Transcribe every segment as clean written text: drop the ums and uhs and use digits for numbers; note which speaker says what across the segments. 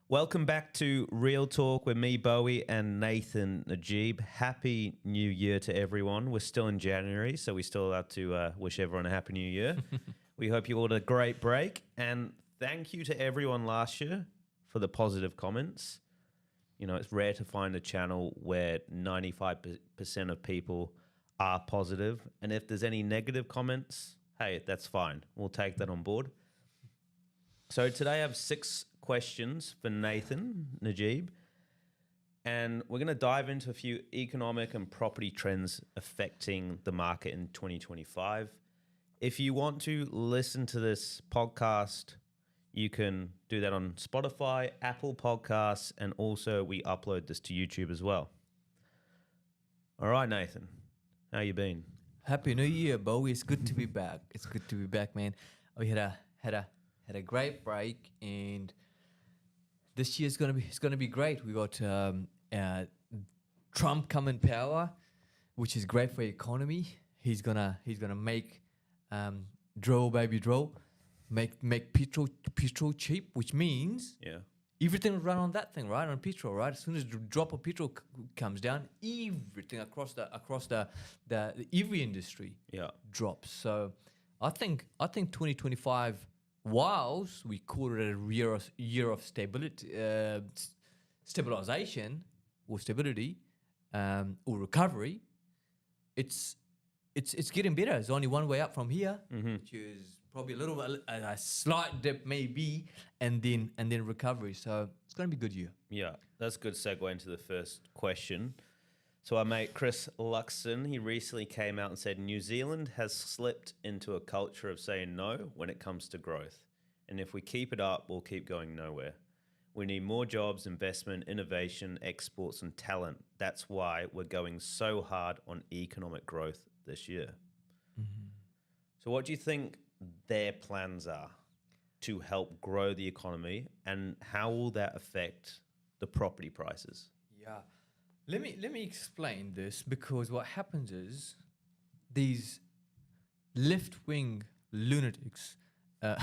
Speaker 1: Welcome back to Real Talk with me, Bowie, and Nathan Najib. Happy New Year to everyone. We're still in January, so we still have to wish everyone a Happy New Year. We hope you all had a great break, and thank you to everyone last year for the positive comments. You know, it's rare to find a channel where 95% of people are positive, and if there's any negative comments, hey, that's fine. We'll take that on board. So today I have 6 questions for Nathan Najib, and we're going to dive into a few economic and property trends affecting the market in 2025. If you want to listen to this podcast, you can do that on Spotify, Apple Podcasts, and also we upload this to YouTube as well. All right, Nathan, how you been?
Speaker 2: Happy New Year, Bo. It's good to be back. It's good to be back, man. We had a great break, and this year's gonna be great. We got Trump come in power, which is great for the economy. He's gonna make drill make petrol cheap, which means everything will run on that thing, right? On petrol, right? As soon as the drop of petrol comes down, everything across the every industry drops. So I think 2025, whilst we call it a year of stability, stabilization or stability or recovery, it's getting better. There's only one way up from here, which is probably a slight dip maybe, and then recovery. So it's going to be a good year.
Speaker 1: Yeah, that's a good segue into the first question. So our mate Chris Luxon, he recently came out and said New Zealand has slipped into a culture of saying no when it comes to growth. And if we keep it up, we'll keep going nowhere. We need more jobs, investment, innovation, exports, and talent. That's why we're going so hard on economic growth this year. Mm-hmm. So what do you think their plans are to help grow the economy, and how will that affect the property prices?
Speaker 2: Yeah. Let me explain this, because what happens is these left-wing lunatics, as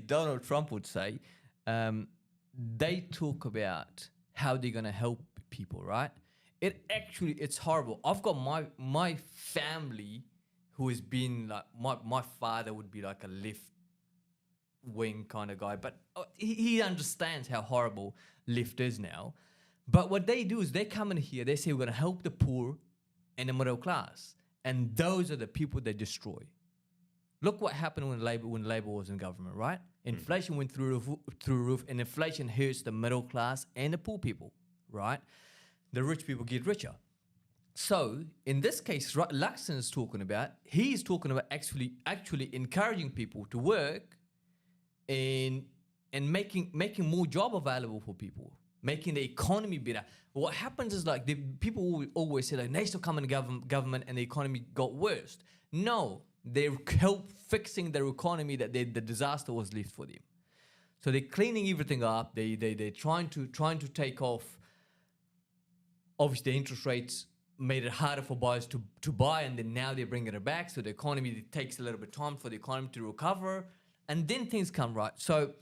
Speaker 2: Donald Trump would say, they talk about how they're going to help people, right? It's horrible. I've got my family who has been like, my father would be like a left-wing kind of guy, but he understands how horrible left is now. But what they do is they come in here, they say we're going to help the poor and the middle class, and those are the people they destroy. Look what happened when Labor was in government, right? Inflation went through roof, and inflation hurts the middle class and the poor people, right? The rich people get richer. So in this case, Luxon is talking about, he's talking about actually encouraging people to work and making more job available for people, making the economy better. What happens is, like, the people always say, like, they still come in government and the economy got worse. No, they help fixing their economy that the disaster was left for them. So they're cleaning everything up. They're trying to take off. Obviously, the interest rates made it harder for buyers to buy, and then now they're bringing it back. So the economy, it takes a little bit of time for the economy to recover, and then things come right. So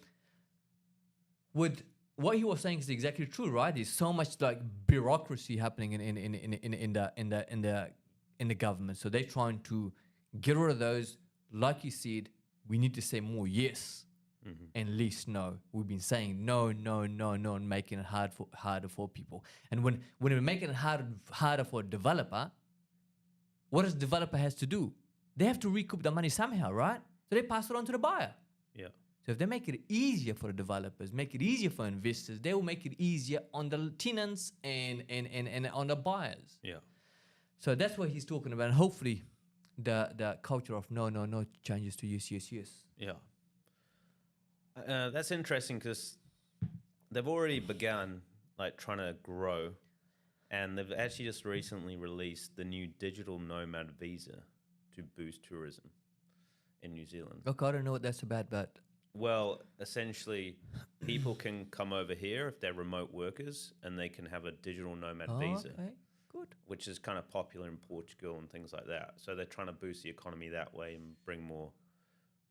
Speaker 2: with what he was saying is exactly true, right? There's so much like bureaucracy happening in the government. So they're trying to get rid of those. Like you said, we need to say more yes and less no. We've been saying no, and making it harder for people. And when we're making it harder for a developer, what does the developer has to do? They have to recoup the money somehow, right? So they pass it on to the buyer.
Speaker 1: Yeah.
Speaker 2: So if they make it easier for the developers, make it easier for investors, they will make it easier on the tenants and on the buyers.
Speaker 1: Yeah.
Speaker 2: So that's what he's talking about. And hopefully the culture of no changes to yes.
Speaker 1: Yeah. That's interesting, because they've already begun like trying to grow, and they've actually just recently released the new digital nomad visa to boost tourism in New Zealand.
Speaker 2: Look, I don't know what that's about, but...
Speaker 1: Well, essentially, people can come over here if they're remote workers, and they can have a digital nomad visa.
Speaker 2: Okay, good.
Speaker 1: Which is kind of popular in Portugal and things like that. So they're trying to boost the economy that way and bring more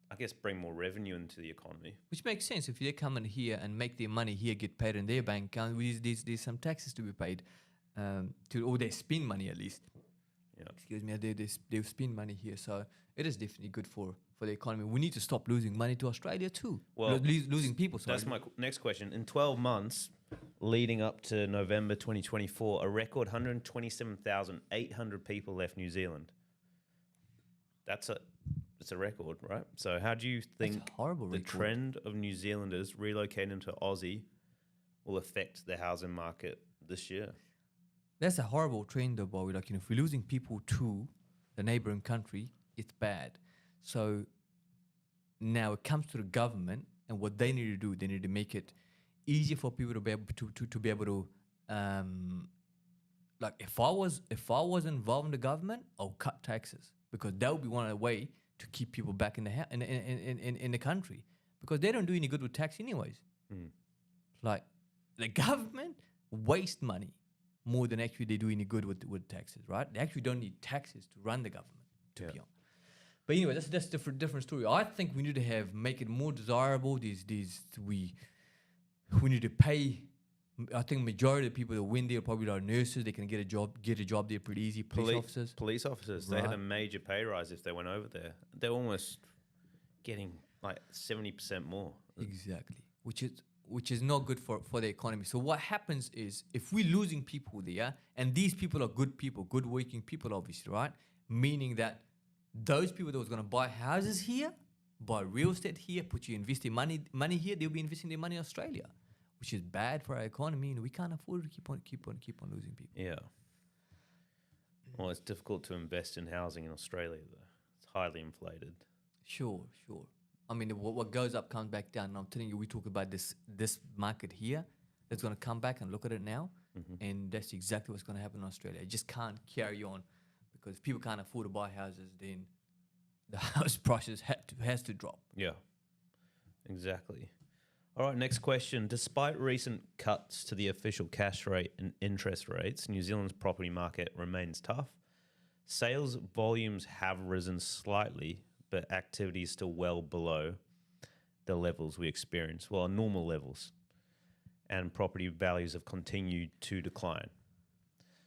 Speaker 1: I guess, bring more revenue into the economy.
Speaker 2: Which makes sense. If they come in here and make their money here, get paid in their bank account, there's some taxes to be paid, or they spend money at least.
Speaker 1: Yeah.
Speaker 2: Excuse me, they spend money here. So it is definitely good for the economy. We need to stop losing money to Australia too.
Speaker 1: Well,
Speaker 2: losing people. Sorry.
Speaker 1: That's my next question. In 12 months leading up to November 2024, a record 127,800 people left New Zealand. That's a record, right? So how do you think
Speaker 2: That's a horrible
Speaker 1: the
Speaker 2: record.
Speaker 1: trend of New Zealanders relocating to Aussie will affect the housing market this year?
Speaker 2: That's a horrible trend, though, Bobby. Like, if we're losing people to the neighboring country, it's bad. So now it comes to the government, and what they need to do, they need to make it easier for people to be able to be able to, like, if I was involved in the government, I'll cut taxes, because that would be one of the way to keep people back in the in the country, because they don't do any good with tax anyways. Like, the government waste money more than actually they do any good with taxes, right? They actually don't need taxes to run the government, to be honest. But anyway, that's a different story. I think we need to make it more desirable. We need to pay. I think majority of the people that win there probably are nurses. They can get a job there pretty easy. Police officers,
Speaker 1: They had a major pay rise if they went over there. They're almost getting like 70% more.
Speaker 2: Exactly, which is not good for the economy. So what happens is, if we're losing people there, and these people are good people, good working people, obviously, right? Meaning that those people that was going to buy houses here, buy real estate here, put you investing money here, they'll be investing their money in Australia, which is bad for our economy, and we can't afford to keep on losing people.
Speaker 1: Yeah. Well, it's difficult to invest in housing in Australia, though. It's highly inflated.
Speaker 2: Sure. I mean, what goes up comes back down. And I'm telling you, we talk about this market here that's going to come back, and look at it now, and that's exactly what's going to happen in Australia. It just can't carry on, because if people can't afford to buy houses, then the house prices has to drop.
Speaker 1: Yeah, exactly. All right, next question. Despite recent cuts to the official cash rate and interest rates, New Zealand's property market remains tough. Sales volumes have risen slightly, but activity is still well below the levels we experienced, well, normal levels, and property values have continued to decline.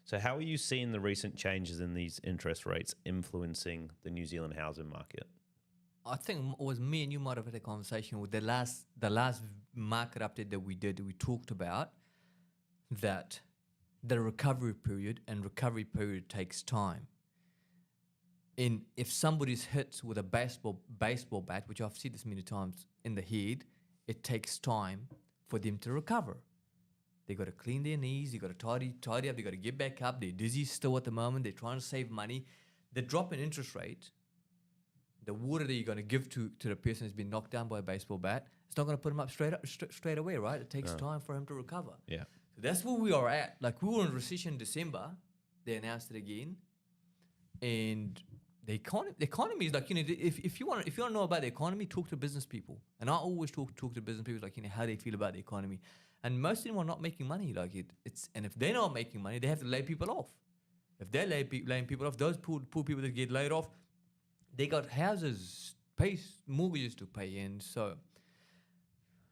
Speaker 1: So how are you seeing the recent changes in these interest rates influencing the New Zealand housing market?
Speaker 2: I think it was me and you might have had a conversation with the last market update that we did. We talked about that the recovery period takes time. And if somebody's hit with a baseball bat, which I've seen this many times, in the head, it takes time for them to recover. They got to clean their knees, they got to tidy up, they got to get back up. They're dizzy still at the moment. They're trying to save money. The drop in interest rate, the water that you're going to give to the person who's been knocked down by a baseball bat, it's not going to put him up straight away, right? It takes time for him to recover.
Speaker 1: Yeah.
Speaker 2: So that's where we are at. Like, we were in recession in December. They announced it again, and the economy is like, if you want to know about the economy, talk to business people. And I always talk to business people, like, how they feel about the economy. And most of them are not making money. Like, and if they're not making money, they have to lay people off. If they're laying people off, those poor people that get laid off, they got houses, mortgages to pay in. So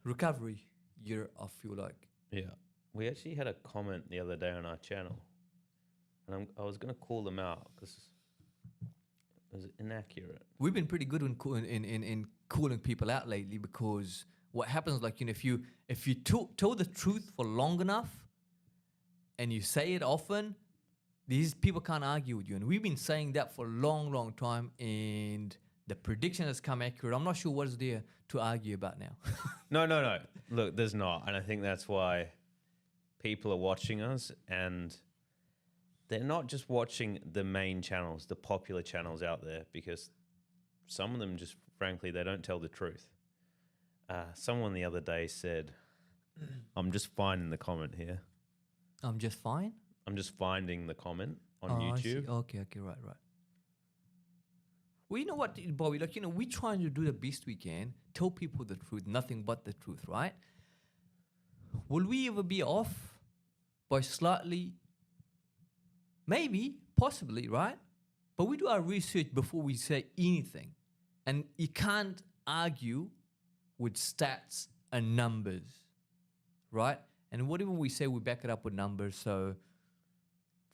Speaker 2: recovery year, I feel like.
Speaker 1: Yeah. We actually had a comment the other day on our channel, and I was going to call them out because it was inaccurate.
Speaker 2: We've been pretty good in calling people out lately, because what happens, like, if you tell the truth for long enough and you say it often, these people can't argue with you. And we've been saying that for a long, long time, and the prediction has come accurate. I'm not sure what is there to argue about now.
Speaker 1: No. Look, there's not. And I think that's why people are watching us, and they're not just watching the main channels, the popular channels out there, because some of them just, frankly, they don't tell the truth. Someone the other day said, I'm just finding the comment here.
Speaker 2: I'm just fine?
Speaker 1: I'm just finding the comment on YouTube.
Speaker 2: I see. Okay, right. Well, you know what, Bobby, like, we're trying to do the best we can, tell people the truth, nothing but the truth, right? Will we ever be off by slightly? Maybe, possibly, right? But we do our research before we say anything. And you can't argue with stats and numbers, right? And whatever we say, we back it up with numbers. So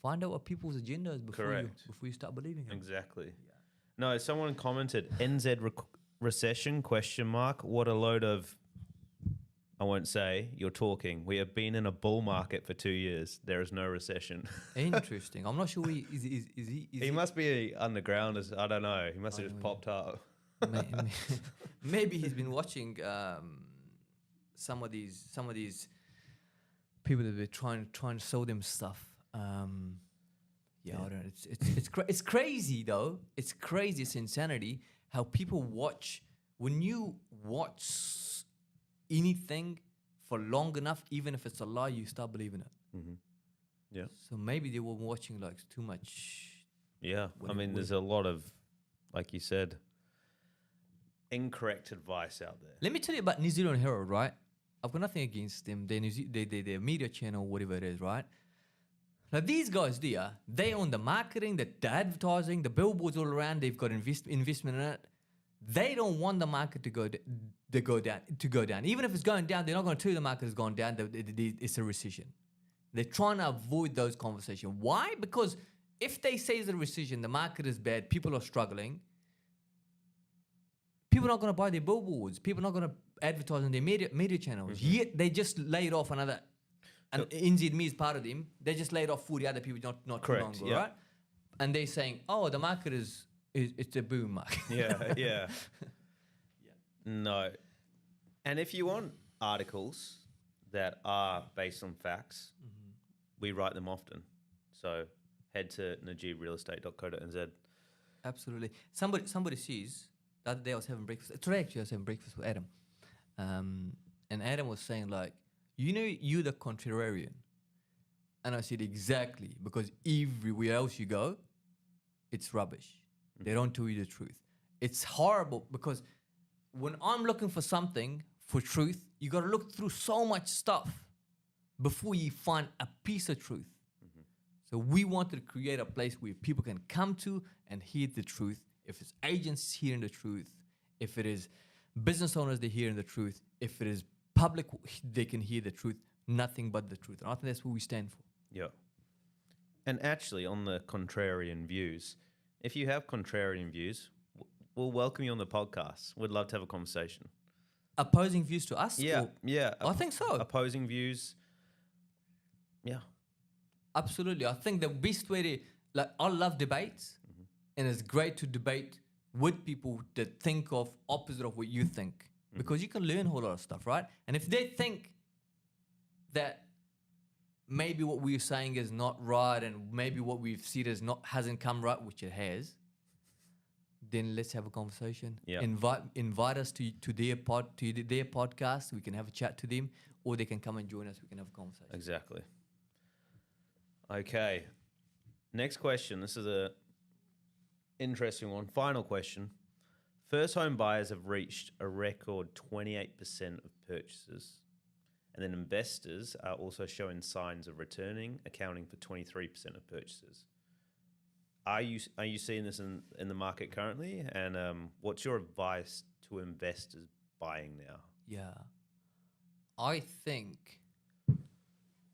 Speaker 2: find out what people's agenda is before you start believing it.
Speaker 1: Exactly. No, someone commented NZ recession question mark. What a load of, I won't say, you're talking. We have been in a bull market for 2 years. There is no recession.
Speaker 2: Interesting. I'm not sure is
Speaker 1: He must be underground. I don't know. He must have just popped up.
Speaker 2: Maybe he's been watching some of these people that were trying to sell them stuff. Yeah, I don't know. It's crazy though. It's crazy. It's insanity how people watch. When you watch anything for long enough, even if it's a lie, you start believing it.
Speaker 1: Mm-hmm. Yeah.
Speaker 2: So maybe they were watching like too much.
Speaker 1: Yeah. I mean, there's a lot of, like you said, incorrect advice out there.
Speaker 2: Let me tell you about New Zealand Herald, right? I've got nothing against them. They're media channel, whatever it is, right? Now, these guys there, they own the marketing, the advertising, the billboards all around. They've got investment in it. They don't want the market to go down. Even if it's going down, they're not going to tell you the market has gone down. It's a recession. They're trying to avoid those conversations. Why? Because if they say it's a recession, the market is bad, people are struggling, people are not going to buy their billboards. People are not going to advertise on their media channels.
Speaker 1: Mm-hmm.
Speaker 2: Yet they just laid off another, and NZME is part of them. They just laid off 40 other people not too long ago, right? And they're saying, oh, the market it's a boom market.
Speaker 1: Yeah. No. And if you want articles that are based on facts, we write them often. So head to najibrealestate.co.nz.
Speaker 2: Absolutely. Somebody says, the other day I was having breakfast. Today actually I was having breakfast with Adam. And Adam was saying like, you're the contrarian. And I said, exactly, because everywhere else you go, it's rubbish. They don't tell you the truth. It's horrible because when I'm looking for something for truth, you got to look through so much stuff before you find a piece of truth. So we wanted to create a place where people can come to and hear the truth. If it's agents hearing the truth, if it is business owners, they're hearing the truth. If it is public, they can hear the truth. Nothing but the truth. And I think that's what we stand for.
Speaker 1: Yeah. And actually, on the contrarian views, if you have contrarian views, we'll welcome you on the podcast. We'd love to have a conversation.
Speaker 2: Opposing views to us?
Speaker 1: Yeah.
Speaker 2: I think so.
Speaker 1: Opposing views. Yeah.
Speaker 2: Absolutely. I think the best way I love debates, and it's great to debate with people that think of opposite of what you think, because you can learn a whole lot of stuff, right? And if they think that maybe what we're saying is not right, and maybe what we've seen hasn't come right, which it has, then let's have a conversation.
Speaker 1: Yeah.
Speaker 2: Invite us to their podcast. We can have a chat to them, or they can come and join us. We can have a conversation.
Speaker 1: Exactly. Okay. Next question. This is a interesting one. Final question. First home buyers have reached a record 28% of purchases. And then investors are also showing signs of returning, accounting for 23% of purchases. Are you seeing this in the market currently? And what's your advice to investors buying now?
Speaker 2: Yeah. I think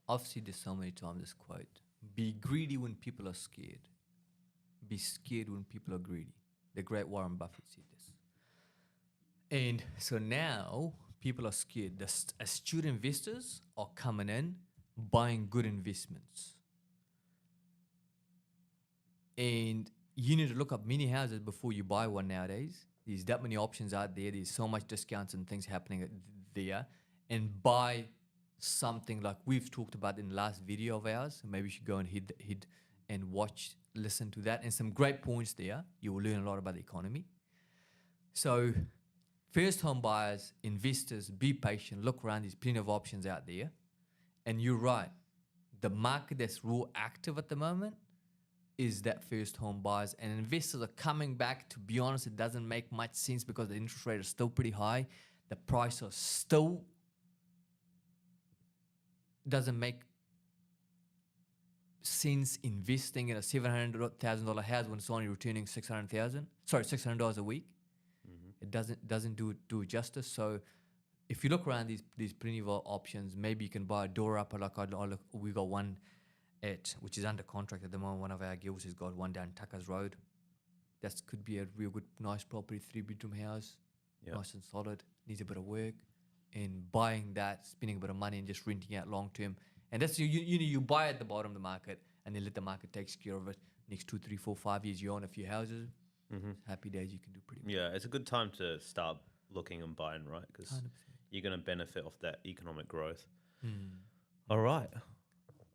Speaker 2: I've seen this so many times, this quote. Be greedy when people are scared. Be scared when people are greedy. The great Warren Buffett said this. And so now people are scared. The astute investors are coming in, buying good investments. And you need to look up many houses before you buy one nowadays. There's that many options out there. There's so much discounts and things happening there. And buy something like we've talked about in the last video of ours. Maybe you should go and hit and listen to that. And some great points there. You will learn a lot about the economy. So first home buyers, investors, be patient. Look around. There's plenty of options out there. And you're right. The market that's real active at the moment is that first home buyers, and investors are coming back. To be honest, it doesn't make much sense because the interest rate is still pretty high. The price is still doesn't make sense investing in a $700,000 house when it's only returning $600 a week. it doesn't do it justice. So if you look around these plenty of options, maybe you can buy a door upper like we got one which is under contract at the moment. One of our guilds has got one down Tuckers Road. That could be a real good, nice property, 3-bedroom house, nice and solid, needs a bit of work. And buying that, spending a bit of money and just renting out long term. And that's you buy at the bottom of the market and then let the market take care of it. Next 2, 3, 4, 5 years, you own a few houses. Happy days, you can do pretty much.
Speaker 1: Yeah, it's a good time to start looking and buying, right? Because you're going to benefit off that economic growth. All right.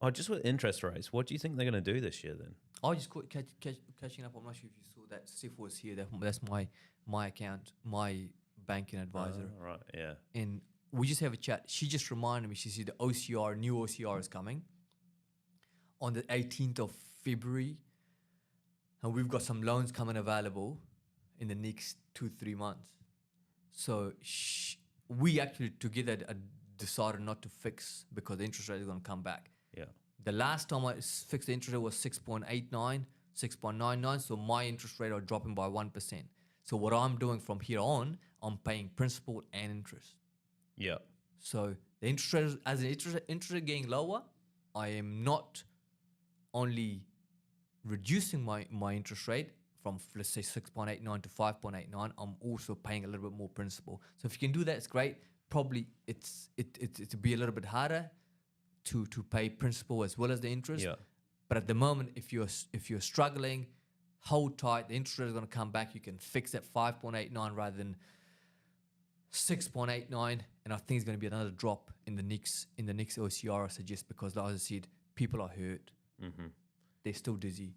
Speaker 1: Oh, just with interest rates, what do you think they're going to do this year then?
Speaker 2: I just catching up. I'm not sure if you saw that. Steph was here. That's my account, my banking advisor.
Speaker 1: Right, yeah.
Speaker 2: And we just have a chat. She just reminded me. She said the new OCR is coming on the 18th of February. And we've got some loans coming available in the next 2-3 months. So we actually together decided not to fix because the interest rate is going to come back.
Speaker 1: Yeah.
Speaker 2: The last time I fixed the interest rate was 6.89, 6.99. So my interest rate are dropping by 1%. So what I'm doing from here on, I'm paying principal and interest.
Speaker 1: Yeah.
Speaker 2: So the interest rate, as the interest rate getting lower, I am not only reducing my interest rate from, let's say, 6.89 to 5.89, I'm also paying a little bit more principal. So if you can do that, it's great. Probably it'll be a little bit harder to pay principal as well as the interest.
Speaker 1: Yeah.
Speaker 2: But at the moment, if you're struggling, hold tight. The interest rate is going to come back. You can fix at 5.89 rather than 6.89, and I think it's going to be another drop in the next OCR. I suggest because, like I said, people are hurt. They're still dizzy.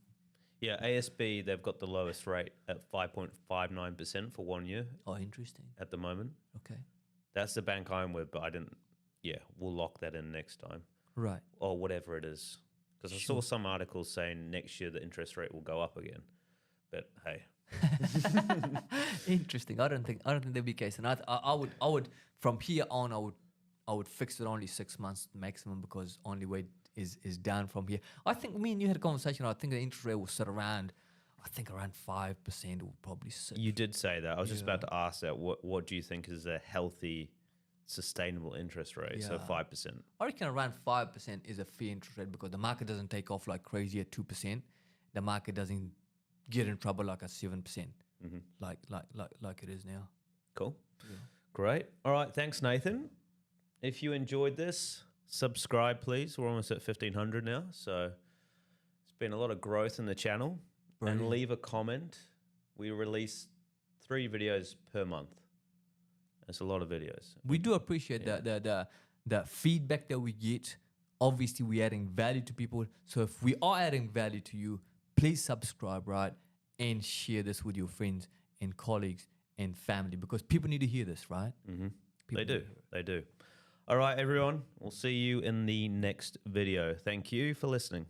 Speaker 1: Yeah, ASB, they've got the lowest rate at 5.59% for 1 year.
Speaker 2: Oh, interesting.
Speaker 1: At the moment.
Speaker 2: Okay.
Speaker 1: That's the bank I'm with, but I didn't. Yeah, we'll lock that in next time.
Speaker 2: Right.
Speaker 1: Or whatever it is. Because I saw some articles saying next year the interest rate will go up again. But hey.
Speaker 2: Interesting. I don't think that'd be the case. And I would from here on I would fix it only 6 months maximum because only way is down from here. I think me and you had a conversation. I think the interest rate will sit around. I think around 5% will probably sit.
Speaker 1: You did say that. I was just about to ask that. What do you think is a healthy, sustainable interest rate? So 5%.
Speaker 2: I reckon around 5% is a fair interest rate because the market doesn't take off like crazy at 2%. The market doesn't get in trouble like at 7%, like it is now.
Speaker 1: Cool. Yeah. Great. All right. Thanks, Nathan. If you enjoyed this, subscribe, please. We're almost at 1,500 now. So it's been a lot of growth in the channel. Brilliant. And leave a comment. We release 3 videos per month. That's a lot of videos.
Speaker 2: We do appreciate the feedback that we get. Obviously, we're adding value to people. So if we are adding value to you, please subscribe, right? And share this with your friends and colleagues and family because people need to hear this, right?
Speaker 1: They do. All right, everyone. We'll see you in the next video. Thank you for listening.